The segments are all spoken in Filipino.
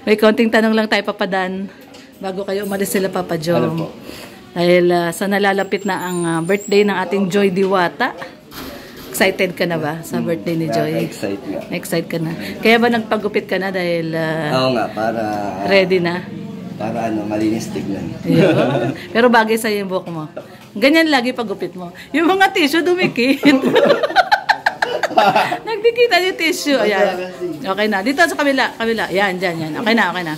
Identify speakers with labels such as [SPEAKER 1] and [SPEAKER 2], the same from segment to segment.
[SPEAKER 1] May konting tanong lang tayo, Papa Dan, bago kayo umalis sila, Papa Jom.
[SPEAKER 2] Ano po?
[SPEAKER 1] Dahil sa nalalapit na ang birthday ng ating Joy Diwata. Excited ka na ba sa birthday ni Joy? Excited ka na. Kaya ba nagpagupit ka na dahil
[SPEAKER 2] Oo nga, para
[SPEAKER 1] ready na?
[SPEAKER 2] Para malinis tignan.
[SPEAKER 1] Pero bagay sa'yo yung buhok mo. Ganyan lagi pagupit mo. Yung mga tissue dumikit. Nagdikita yung tissue. Ayan. Okay na. Dito sa kabila. Yan, dyan. Okay na.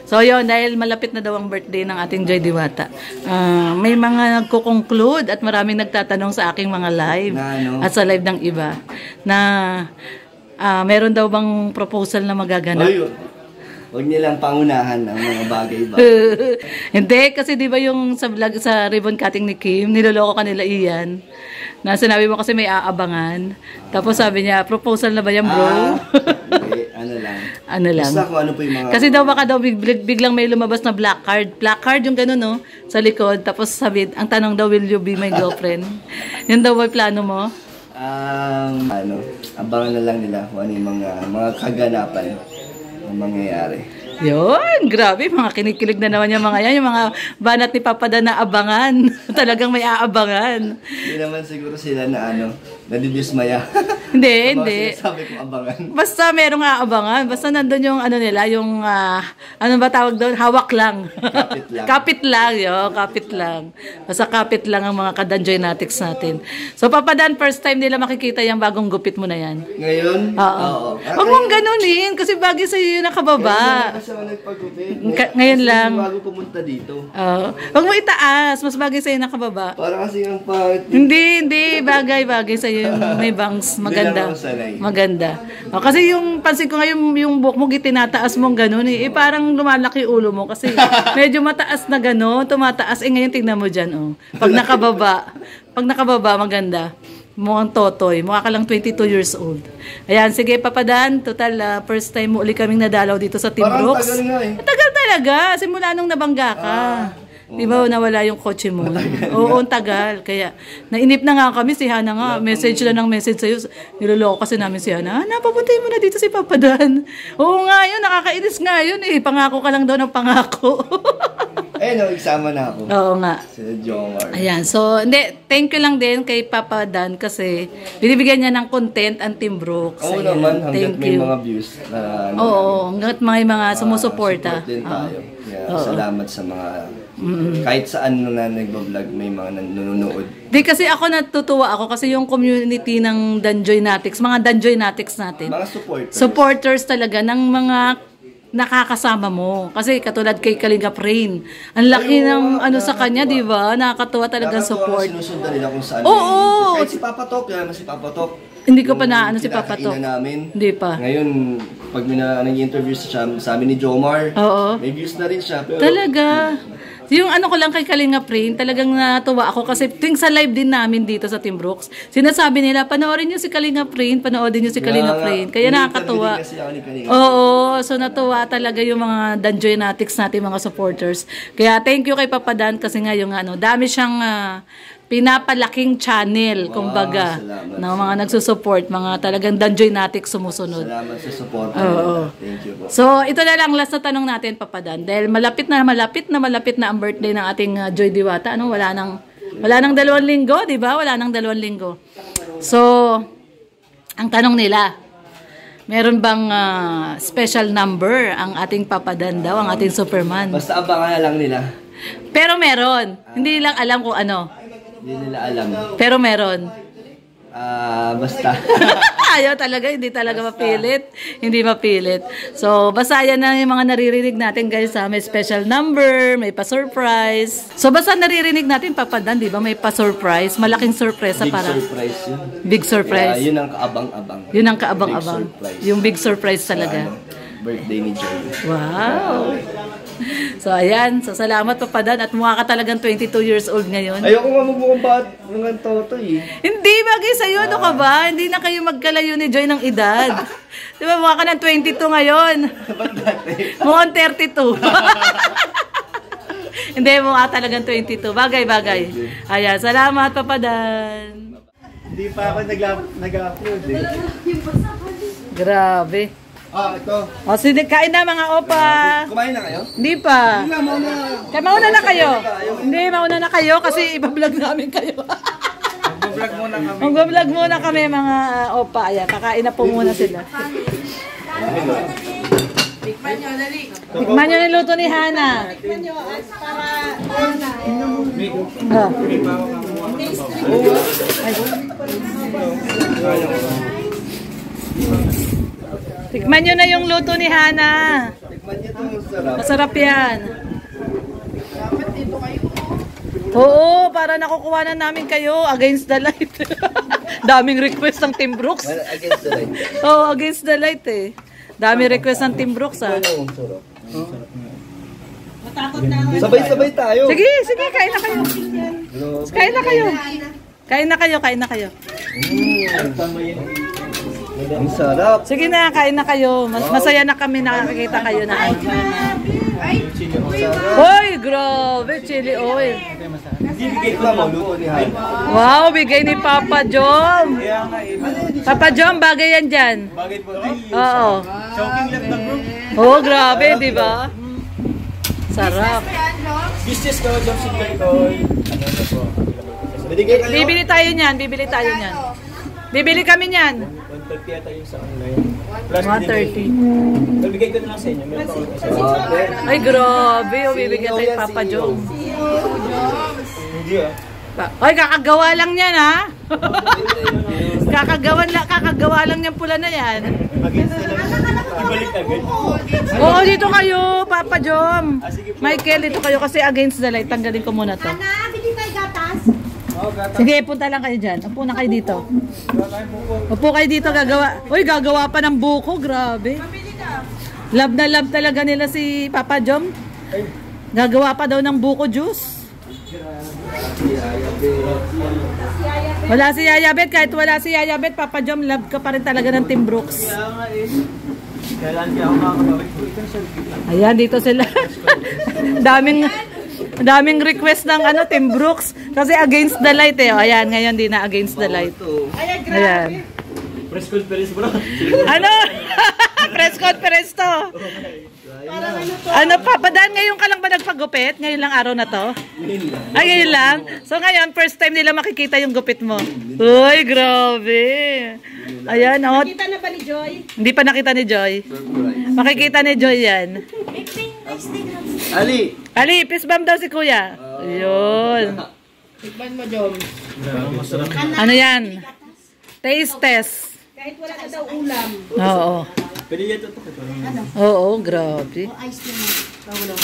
[SPEAKER 1] So yun, dahil malapit na daw ang birthday ng ating Joy Diwata. May mga nagko-conclude at maraming nagtatanong sa aking mga live at sa live ng iba na meron daw bang proposal na magaganap?
[SPEAKER 2] Huwag nilang pangunahan ang mga bagay ba?
[SPEAKER 1] Hindi, kasi di ba yung sa vlog sa ribbon cutting ni Kim, niloloko ka nila Ian. Na sinabi mo kasi may aabangan. Tapos sabi niya, proposal na ba yan, bro?
[SPEAKER 2] Okay, ano lang. Basta kung ano po yung mga...
[SPEAKER 1] Kasi daw baka daw biglang may lumabas na black card. Black card yung gano'n, no? Sa likod. Tapos sabi, ang tanong daw, will you be my girlfriend? Yan daw ba yung plano mo?
[SPEAKER 2] Abangan na lang nila kung ano yung mga kaganapan ang mangyayari.
[SPEAKER 1] Yun, grabe, mga kinikilig na naman yung mga yan, yung mga banat ni Papa Dan na abangan. Talagang may aabangan.
[SPEAKER 2] Hindi naman siguro sila na nadidismaya.
[SPEAKER 1] Hindi.
[SPEAKER 2] Sabi kong abangan.
[SPEAKER 1] Basta merong aabangan. Basta nandun yung nila, yung, ano ba tawag doon? Hawak lang. Kapit lang. Kapit lang. Basta kapit lang ang mga kadanjoy natics natin. So, Papa Dan, first time nila makikita yung bagong gupit mo na yan.
[SPEAKER 2] Ngayon?
[SPEAKER 1] Oo. Huwag mong ganunin, kasi bagay sa'yo yung nakababa. Ngayon lang.
[SPEAKER 2] Bago pumunta dito.
[SPEAKER 1] Huwag mo itaas. Mas bagay sa'yo nakababa.
[SPEAKER 2] Para kasi ang pangit.
[SPEAKER 1] Hindi. Bagay sa'yo yung may bangs. Maganda. Kasi yung pansin ko ngayon, yung buhok mo, tinataas mong gano'n eh. Parang lumalaki ulo mo. Kasi medyo mataas na gano'n. Tumataas. Ngayon tingnan mo dyan. Pag nakababa, maganda. Mukhang totoy. Mukha ka lang 22 years old. Ayan, sige Papa Dan. Total, first time mo uli kaming nadalaw dito sa Team Brooks.
[SPEAKER 2] Parang tagal nga eh.
[SPEAKER 1] Tagal talaga. Simula nung nabangga ka. Di ba nawala yung kotse mo? Oo, tagal. Kaya, nainip na nga kami. Si Hana nga, message lang ng message sa'yo. Niloloko kasi namin si Hana. Papuntahin mo na dito si Papa Dan. Oo nga yun, nakakainis nga yun eh. Pangako ka lang daw ng pangako.
[SPEAKER 2] Isama na ako.
[SPEAKER 1] Oo nga.
[SPEAKER 2] Si Jomar.
[SPEAKER 1] Ayan, so, thank you lang din kay Papa Dan kasi binibigyan niya ng content ang Team Brooks.
[SPEAKER 2] Oo naman, hanggat may mga views na...
[SPEAKER 1] hanggat may mga sumusuporta.
[SPEAKER 2] Support din tayo. Salamat sa mga... Kahit saan na nagbablog, may mga nanonood.
[SPEAKER 1] Di kasi ako natutuwa kasi yung community ng Danjoy Natics, mga Danjoy Natics natin.
[SPEAKER 2] Mga supporters.
[SPEAKER 1] Supporters talaga ng mga nakakasama mo. Kasi katulad kay Kalingap Rain. Ang laki ng sa kanya, di ba? Nakakatuwa talaga support.
[SPEAKER 2] Sinusundan nila kung saan.
[SPEAKER 1] Oo!
[SPEAKER 2] Kahit si Papa Tok, si Papa Tok.
[SPEAKER 1] Hindi ko pa na si Papa Tok.
[SPEAKER 2] Namin.
[SPEAKER 1] Hindi pa.
[SPEAKER 2] Ngayon, pag nag-interview siya sa amin ni Jomar, may views na rin siya. Pero,
[SPEAKER 1] talaga. Yung ko lang kay Kalingap Rain, talagang natuwa ako kasi tuwing sa live din namin dito sa Team Brooks, sinasabi nila, panoorin niyo si Kalingap Rain, panoorin niyo si Kalingap Rain. Kaya nakakatuwa. Oo, so natuwa talaga yung mga Danjoy Natics natin, mga supporters. Kaya thank you kay Papa Dan kasi nga yung dami siyang pinapalaking channel, kumbaga, ng mga nagsusupport, mga talagang Danjoy Natics sumusunod.
[SPEAKER 2] Salamat sa support. Thank you po.
[SPEAKER 1] So, ito na lang last na tanong natin, Papa Dan. Dahil malapit na ang birthday ng ating Joy Diwata. Wala nang 2 linggo, di ba? Wala nang 2 linggo. So, ang tanong nila, meron bang special number ang ating Papa Dan daw, ang ating Superman?
[SPEAKER 2] Basta abangan na lang nila.
[SPEAKER 1] Pero meron. Hindi lang alam kung ano.
[SPEAKER 2] Hindi nila alam.
[SPEAKER 1] Pero meron.
[SPEAKER 2] Basta.
[SPEAKER 1] Ayaw talaga, hindi talaga mapilit. Hindi mapilit. So, basta yan na yung mga naririnig natin guys. May special number, may pa-surprise. So, basta naririnig natin, Papa Dan, di ba? May pa-surprise. Malaking surpresa para.
[SPEAKER 2] Big surprise yun.
[SPEAKER 1] Big surprise.
[SPEAKER 2] Yun ang kaabang-abang.
[SPEAKER 1] Yun ang kaabang-abang. Yung big surprise talaga.
[SPEAKER 2] Birthday ni Joy.
[SPEAKER 1] Wow. So, ayan. So, salamat, Papa Dan. At mukha ka talagang 22 years old ngayon.
[SPEAKER 2] Ayoko nga magbukang mga totoy.
[SPEAKER 1] Hindi, bagay sa'yo. Ano ka ba? Hindi na kayo magkalayo ni Joy ng edad. Di ba, mukha ka ng 22 ngayon. Mukhang 32. Hindi, mukha talagang 22. Bagay. Ayan, salamat, Papa Dan.
[SPEAKER 2] Hindi pa ako nag-upload eh.
[SPEAKER 1] Grabe.
[SPEAKER 2] Ito.
[SPEAKER 1] O, sige, kain na mga opa.
[SPEAKER 2] Kumain na kayo?
[SPEAKER 1] Hindi pa.
[SPEAKER 2] Hindi na, mauna.
[SPEAKER 1] Kaya mauna na kayo. Hindi, mauna na kayo kasi iba-vlog namin kayo.
[SPEAKER 3] Mag-vlog muna kami.
[SPEAKER 1] Mag-vlog muna kami mga opa. Ayan, kakain na po muna sila. Tikman nyo niluto ni Hana. Tikman nyo Tikman nyo na yung luto ni Hana.
[SPEAKER 2] Tikman niyo itong sarap.
[SPEAKER 1] Masarap yan. Oo, para nakukuha na namin kayo against the light. Daming request ng Team Brooks.
[SPEAKER 2] Against the light.
[SPEAKER 1] Oo, against the light eh. Daming request ng Team Brooks ah.
[SPEAKER 2] Sabay-sabay tayo.
[SPEAKER 1] Sige, sige, kain na kayo. Kain na kayo. Kain na kayo, kain na kayo.
[SPEAKER 2] Ang sarap.
[SPEAKER 1] Sige na, kain na kayo. Masaya na kami nakakita kayo na. Hoy, grabe, chili oil.
[SPEAKER 2] Tikman mo, luto ni Han.
[SPEAKER 1] Wow, bigay ni Papa Jom. Papa Jom, bagay yan dyan.
[SPEAKER 3] Bagay po.
[SPEAKER 1] Oo.
[SPEAKER 3] Choking left na bro.
[SPEAKER 1] Oo, grabe, di ba? Sarap.
[SPEAKER 3] Business ko, job single ko. Ano na po?
[SPEAKER 1] Bibili tayo niyan, bibili tayo niyan. Bibili kami niyan.
[SPEAKER 3] 130 yata yung sa online. Plus
[SPEAKER 1] 130.
[SPEAKER 3] Bibigay ko na lang sa inyo. Meron pa ako isa.
[SPEAKER 1] Ay, grabe. O, bibigyan tayo Papa Jom.
[SPEAKER 3] Hindi ah.
[SPEAKER 1] Ay, kakagawa lang yan, ha? Kakagawa lang yan pula na yan.
[SPEAKER 3] Ibalik agad.
[SPEAKER 1] Oo, dito kayo, Papa Jom. Michael, dito kayo kasi against the light. Tanggalin ko muna to.
[SPEAKER 4] Bili tayo gatas.
[SPEAKER 1] Sige, punta lang kayo dyan. Upo na kayo dito. Upo kayo dito, gagawa. Uy, gagawa pa ng buko. Grabe. Love na love talaga nila si Papa Jom. Gagawa pa daw ng buko juice. Wala si Yaya Bet. Kahit wala si Yaya Bet, Papa Jom, love ka pa rin talaga ng Team Brooks.
[SPEAKER 3] Kailan kaya ako makakabalik?
[SPEAKER 1] Ayan, dito sila. daming request ng Team Brooks. Kasi against the light eh. Ayan, ngayon di na against the light. Ayan.
[SPEAKER 3] Press conference bro.
[SPEAKER 1] Ano? Press conference to. Ano, Papadaan, ngayon ka lang ba nagpagupit? Ngayon lang araw na to? Ay, ngayon lang? So ngayon, first time nila makikita yung gupit mo. Uy, grabe. Ayan, oh.
[SPEAKER 4] Kita na ba ni Joy?
[SPEAKER 1] Hindi pa nakita ni Joy. Makikita ni Joy yan. Ali, peace bomb daw si Kuya. Ayun.
[SPEAKER 4] Tikman mo, Jom.
[SPEAKER 1] Ano yan? Taste test.
[SPEAKER 4] Kahit wala ka daw ulam.
[SPEAKER 1] Oo.
[SPEAKER 3] Pwede yan ito.
[SPEAKER 1] Oo, grabe.
[SPEAKER 4] Ice cream.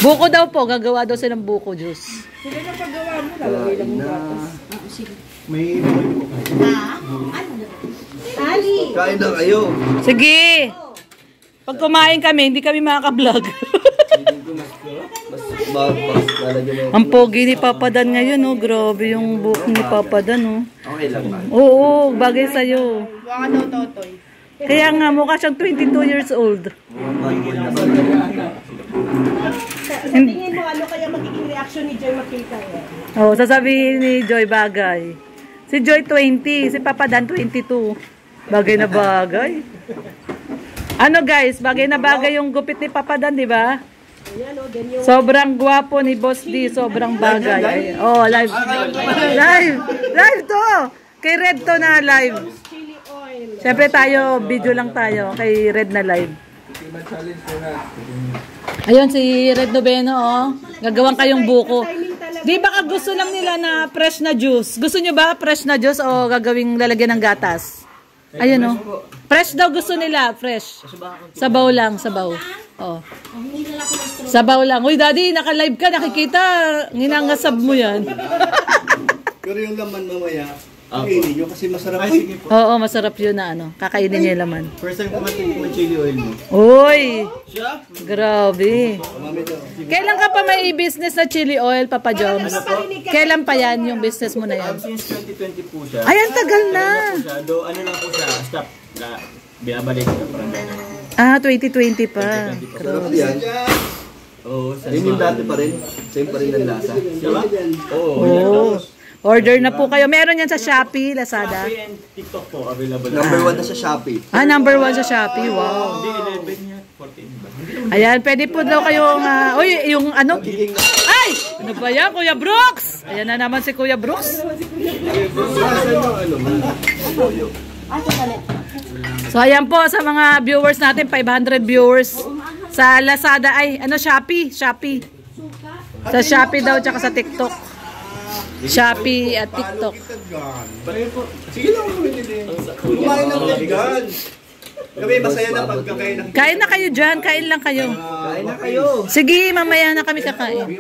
[SPEAKER 1] Buko daw po, gagawa daw silang buko juice.
[SPEAKER 4] Sila na paggawa mo, lalagay lang mo gatas. Sige.
[SPEAKER 3] May
[SPEAKER 4] Ali!
[SPEAKER 2] Kain na kayo.
[SPEAKER 1] Sige. Pag kumain kami, hindi kami makaka-vlog.
[SPEAKER 2] Mas lalagyan mo.
[SPEAKER 1] Ang pogi ni Papa Dan ngayon, oh. Grabe yung buhok ni Papa Dan, oh.
[SPEAKER 2] Okay lang ba?
[SPEAKER 1] Oo, bagay sa'yo.
[SPEAKER 4] Baka daw totoy.
[SPEAKER 1] Kaya nga, mukha siyang 22 years old.
[SPEAKER 4] Sa tingin mo, ano kaya magiging reaction ni Joy makita eh?
[SPEAKER 1] Oh, sasabihin ni Joy bagay. Si Joy 20, si Papa Dan 22. Bagay na bagay. Ano guys, bagay na bagay yung gupit ni Papa Dan, di ba? Sobrang gwapo ni Boss D, sobrang bagay. Oh, live. Live to. Kay Red to na live. Siyempre tayo, video lang tayo kay Red na live. Ayun si Red Noveno, oh. Gagawin kayong buko. Di baka gusto lang nila na fresh na juice. Gusto nyo ba fresh na juice o gagawing lalagyan ng gatas? Ayun, oh. Fresh daw gusto nila, fresh. Sabaw lang, sabaw. Oh. Sabaw lang. Uy, Daddy, naka-live ka, nakikita. Nginangasab mo yan.
[SPEAKER 2] Pero yung laman mamaya, kainin nyo kasi masarap.
[SPEAKER 1] Oo, masarap yun na kakainin niya yung laman.
[SPEAKER 3] First time kumain ng chili oil mo.
[SPEAKER 1] Uy! Grabe. Kailan ka pa may business na chili oil, Papa Joms? Kailan pa yan yung business mo na yan?
[SPEAKER 3] Since 2020 po siya.
[SPEAKER 1] Ay, ang tagal na.
[SPEAKER 3] Ano lang po siya, stop. Binabalik ka parang gano'n.
[SPEAKER 1] Ah, 2020 pa.
[SPEAKER 2] Sarap yan.
[SPEAKER 3] Oo,
[SPEAKER 2] Yun yung dati pa rin. Same pa rin ang lasa.
[SPEAKER 3] Diba?
[SPEAKER 2] Oo.
[SPEAKER 1] Oo. Order na po kayo. Meron yan sa Shopee, Lazada.
[SPEAKER 3] Shopee and TikTok po available.
[SPEAKER 2] Number 1 na sa Shopee.
[SPEAKER 1] Number 1 sa Shopee. Wow.
[SPEAKER 3] Hindi, 11 niya. 14 ba?
[SPEAKER 1] Ayan, pwede po daw kayong, yung ano? Ay! Ano ba yan, Kuya Brooks? Ayan na naman si Kuya Brooks. So, ayan po sa mga viewers natin, 500 viewers. Sa Lazada, Shopee. Sa Shopee daw, tsaka sa TikTok. Shopee at TikTok.
[SPEAKER 2] Sige lang, kumain ng vegan. Kami masaya na pagkakain ng...
[SPEAKER 1] Kain na kayo dyan, kain lang kayo.
[SPEAKER 2] Kain na kayo.
[SPEAKER 1] Sige, mamaya na kami kakain.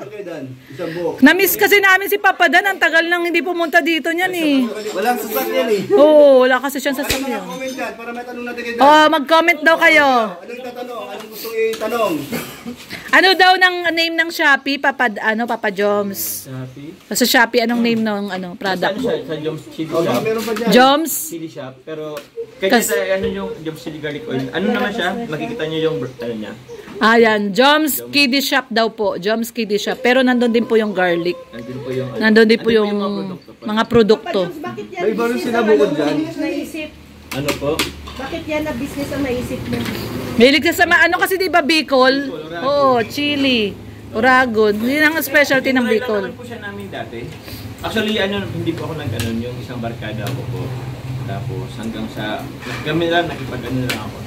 [SPEAKER 2] Isang buhok.
[SPEAKER 1] Na-miss kasi namin si Papa Dan, ang tagal nang hindi pumunta dito niyan eh.
[SPEAKER 2] Walang sasakyan eh.
[SPEAKER 1] Oo, wala kasi siyang sasakyan.
[SPEAKER 2] Comment dyan para may tanong natin kayo.
[SPEAKER 1] Oh, mag-comment daw kayo.
[SPEAKER 2] Anong tatanong? Anong gusto itanong?
[SPEAKER 1] Ano daw ng name ng Shopee, Papa Joms?
[SPEAKER 3] Shopee.
[SPEAKER 1] Sa Shopee, anong name ng product?
[SPEAKER 3] Ano siya? Sa Joms Chili
[SPEAKER 2] Oh,
[SPEAKER 3] Shop.
[SPEAKER 2] meron pa dyan.
[SPEAKER 1] Joms?
[SPEAKER 3] Chili Shop. Pero, kaya sa yung Joms Chili Garlic Oil. Ano naman siya? Makikita niyo yung ano niya.
[SPEAKER 1] Ayan, Joms Kiddie Shop daw po. Joms Kiddie Shop. Pero nandun din po yung garlic.
[SPEAKER 3] Nandun po yung...
[SPEAKER 1] Nandun din po yung mga produkto.
[SPEAKER 4] Bakit yan
[SPEAKER 2] May iba rin
[SPEAKER 4] business
[SPEAKER 2] sila
[SPEAKER 4] ang
[SPEAKER 2] bukod dyan.
[SPEAKER 4] naisip?
[SPEAKER 3] Ano po?
[SPEAKER 4] Bakit yan na business ang naisip mo?
[SPEAKER 1] Mahilig ka sa ano kasi di ba Bicol? Oo, chili. Uragon. Yun ang specialty ng Bicol.
[SPEAKER 3] Naman po siya namin dati. Actually, hindi po ako nag-anon. Yung isang barkada ko po. Tapos hanggang sa... Kami lang, nakipag-ano lang ako.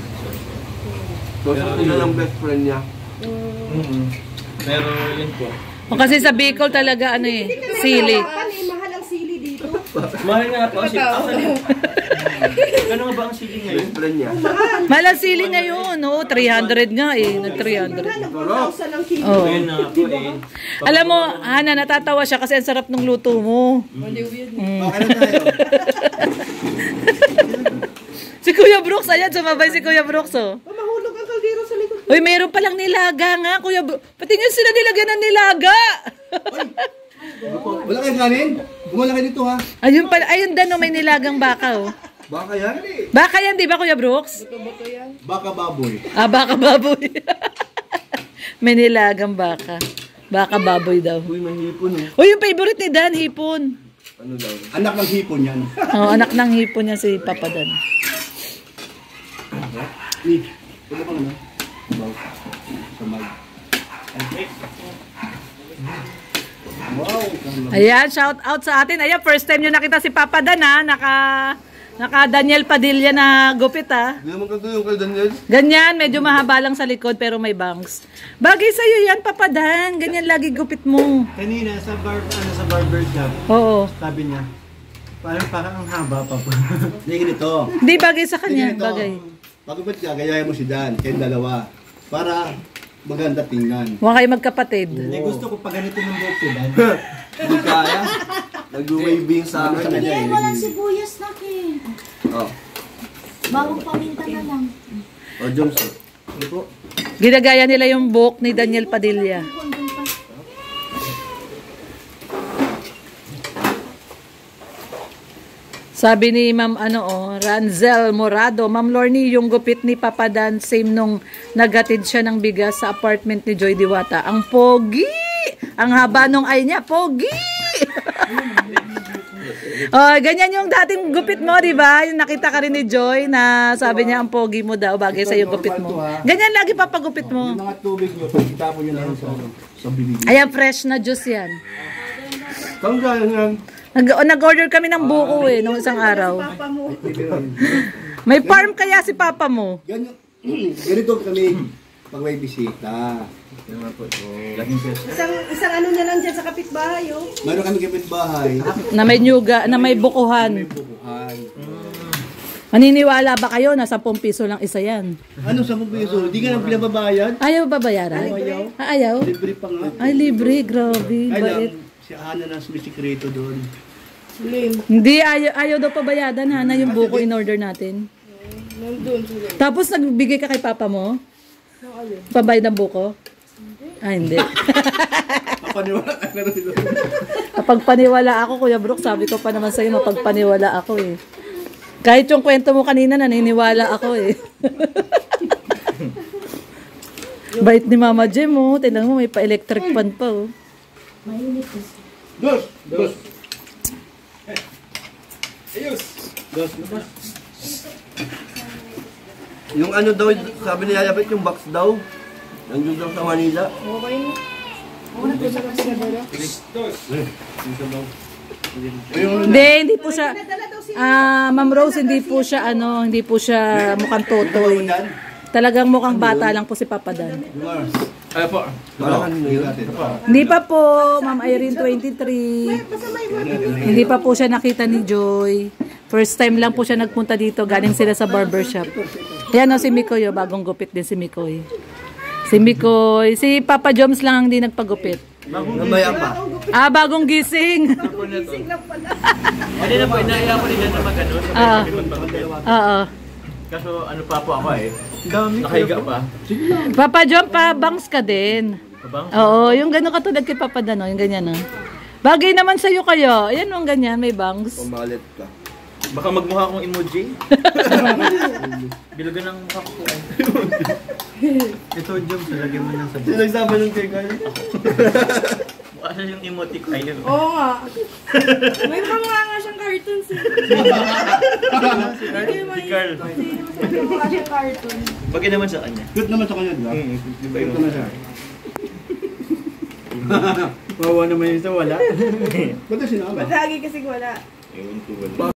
[SPEAKER 2] So, sino lang best friend niya?
[SPEAKER 3] Pero yun po.
[SPEAKER 1] O kasi sa Bicol talaga sili.
[SPEAKER 4] Mahal ang sili dito.
[SPEAKER 3] Mahal nga po. Actually, ano nga ba ang sili ngayon?
[SPEAKER 2] Best friend niya.
[SPEAKER 1] Mahal ang sili ngayon. Oo, 300 nga eh. Nag-300.
[SPEAKER 4] 4,000 ang kilo.
[SPEAKER 1] Oo.
[SPEAKER 3] Ayun na nga po eh.
[SPEAKER 1] Alam mo, Hana, natatawa siya kasi ang sarap ng luto mo.
[SPEAKER 2] Okay na tayo.
[SPEAKER 1] Si Kuya Brooks, ayan, sumabay si Kuya Brooks, oh.
[SPEAKER 4] Mahulog ang kaldero sa likod.
[SPEAKER 1] Uy, mayroon palang nilaga nga, Kuya Brooks. Patingin sila nilagyan ng nilaga.
[SPEAKER 2] Wala kayong kanin? Gumala kayo dito ha.
[SPEAKER 1] Ayun pala, ayun Dano, may nilagang baka, oh.
[SPEAKER 2] Baka yan?
[SPEAKER 1] Baka yan, di ba, Kuya Brooks?
[SPEAKER 2] Baka baboy.
[SPEAKER 1] Baka baboy. May nilagang baka. Baka baboy daw.
[SPEAKER 2] Uy, may hipon oh.
[SPEAKER 1] Uy, yung favorite ni Dan, hipon.
[SPEAKER 2] Ano daw? Anak ng hipon yan.
[SPEAKER 1] Oh, anak ng hipon niya si Papa Dan.
[SPEAKER 2] Ano bang ano? Samag. Wow.
[SPEAKER 1] Ayan, shout out sa atin. Ayan, first time nyo nakita si Papa Dan, ha. Naka Daniel Padilla na gupit, ha.
[SPEAKER 2] Hindi naman kanto yung kay Daniel.
[SPEAKER 1] Ganyan, medyo mahaba lang sa likod pero may bangs. Bagay sa'yo yan, Papa Dan. Ganyan lagi gupit mo.
[SPEAKER 5] Kanina sa barber shop,
[SPEAKER 1] Oo.
[SPEAKER 5] sabi niya, parang ang haba pa po.
[SPEAKER 2] Hindi ganito.
[SPEAKER 1] Hindi bagay sa
[SPEAKER 2] Hindi
[SPEAKER 1] kanya,
[SPEAKER 2] ganito.
[SPEAKER 1] bagay.
[SPEAKER 2] Pagupit ka, gayahin mo si Dan. Kayong dalawa. Para maganda tingnan.
[SPEAKER 1] Huwag kayo magkapatid.
[SPEAKER 5] Hindi gusto ko pa ganito ng buhok sila.
[SPEAKER 2] Hindi kaya. Nag-waving sa akin.
[SPEAKER 6] Hindi, walang sibuyas na kin.
[SPEAKER 2] Oh.
[SPEAKER 6] Bawang paminta na lang.
[SPEAKER 2] Oh, Johnson. Ano po?
[SPEAKER 1] Ginagaya nila yung buhok ni Daniel Padilla. Sabi ni Ma'am Ranzel Morado, Ma'am Lorny, yung gupit ni Papa Dan, same nung naghatid siya ng bigas sa apartment ni Joy Diwata. Ang pogi! Ang haba nung ay niya, pogi! Oh, ganyan yung dating gupit mo, di ba? Yung nakita ka rin ni Joy na sabi niya ang pogi mo daw, bagay sa yung gupit mo. Ganyan lagi papagupit mo.
[SPEAKER 2] Yung mga tubig nyo, pagkitapo nyo lang sa bibig.
[SPEAKER 1] Ayan, fresh na juice yan.
[SPEAKER 2] Saan gano'n yan?
[SPEAKER 1] Nag-order kami ng buko nung isang araw.
[SPEAKER 4] Papa mo.
[SPEAKER 1] May farm kaya si Papa mo?
[SPEAKER 2] Ganito kami pag may bisita.
[SPEAKER 4] Isang ano niya lang dyan sa kapitbahay, oh.
[SPEAKER 2] Mayroon kami kapitbahay.
[SPEAKER 1] Na may nyuga, na may bukuhan.
[SPEAKER 2] Bukuhan.
[SPEAKER 1] Maniniwala ba kayo na 10 piso lang isa yan?
[SPEAKER 2] Ano sa piso? Hindi ka nang pinababayad?
[SPEAKER 1] Ayaw ba bayaran? Ayaw?
[SPEAKER 2] Libre pa nga.
[SPEAKER 1] Ay, libre. Grabe.
[SPEAKER 2] Ay
[SPEAKER 1] Bait.
[SPEAKER 2] lang, si Ana na sumisikreto doon.
[SPEAKER 1] Hindi, ayaw daw pabayadan, Hana, yung buko in order natin. Tapos nagbigay ka kay Papa mo? Pabayad ng buko? Ah, hindi.
[SPEAKER 2] Papaniwala ka na rin.
[SPEAKER 1] Kapag paniwala ako, Kuya Brooke, sabi ko pa naman sa'yo, mapagpaniwala ako eh. Kahit yung kwento mo kanina, naniniwala ako eh. Bait ni Mama Jem, oh. Tingnan mo, may pa-electric pan pa, oh.
[SPEAKER 6] Mainit kasi.
[SPEAKER 2] Dos! Ayos! Yung ano daw, sabi ni Yayabit, yung box daw. Nandun daw sa Manila.
[SPEAKER 4] Okay na.
[SPEAKER 1] Hindi po siya. Ma'am Rose, hindi po siya hindi po siya mukhang totoy. Talagang mukhang bata lang po si Papa Dan.
[SPEAKER 3] Ano po?
[SPEAKER 2] Parang ano yun?
[SPEAKER 1] Hindi pa po, Ma'am Irene 23. Hindi pa po siya nakita ni Joy. First time lang po siya nagpunta dito. Galing sila sa barbershop. Ayan o si Mikoy, bagong gupit din si Mikoy. Si Mikoy. Si Papa Joms lang ang hindi nagpagupit.
[SPEAKER 2] Namaya pa.
[SPEAKER 1] Bagong gising.
[SPEAKER 3] Hindi na po, inaya ko rin na mag-ano.
[SPEAKER 1] Oo.
[SPEAKER 3] Kaso ano pa po ako eh. Nakahiga pa.
[SPEAKER 1] Papa Jom, bangs ka din.
[SPEAKER 3] Bangs?
[SPEAKER 1] Oo, yung gano'n katulad kay Papa Dano, yung ganyan Bagay naman sa'yo kayo. Ayan yung ganyan, may bangs.
[SPEAKER 2] Pumalit ka.
[SPEAKER 3] Baka magmukha akong emoji. Bilugan ng mukha ko.
[SPEAKER 5] Ito, Jom, lagyan mo ng sabi.
[SPEAKER 2] Sino nagsabi ng kay Carl?
[SPEAKER 3] Mukha siya yung emotic. Ayun.
[SPEAKER 4] Oo nga. May mga nga siyang cartoons eh.
[SPEAKER 3] Si Carl.
[SPEAKER 4] May mga siyang cartoon.
[SPEAKER 3] Bagay naman sa kanya.
[SPEAKER 5] Good naman sa kanya, di ba?
[SPEAKER 3] Di ba yung
[SPEAKER 5] Wawa naman yung isa, wala. Ba't na sinabi?
[SPEAKER 4] Ba't lagi kasi wala?
[SPEAKER 3] Ewan ko wala.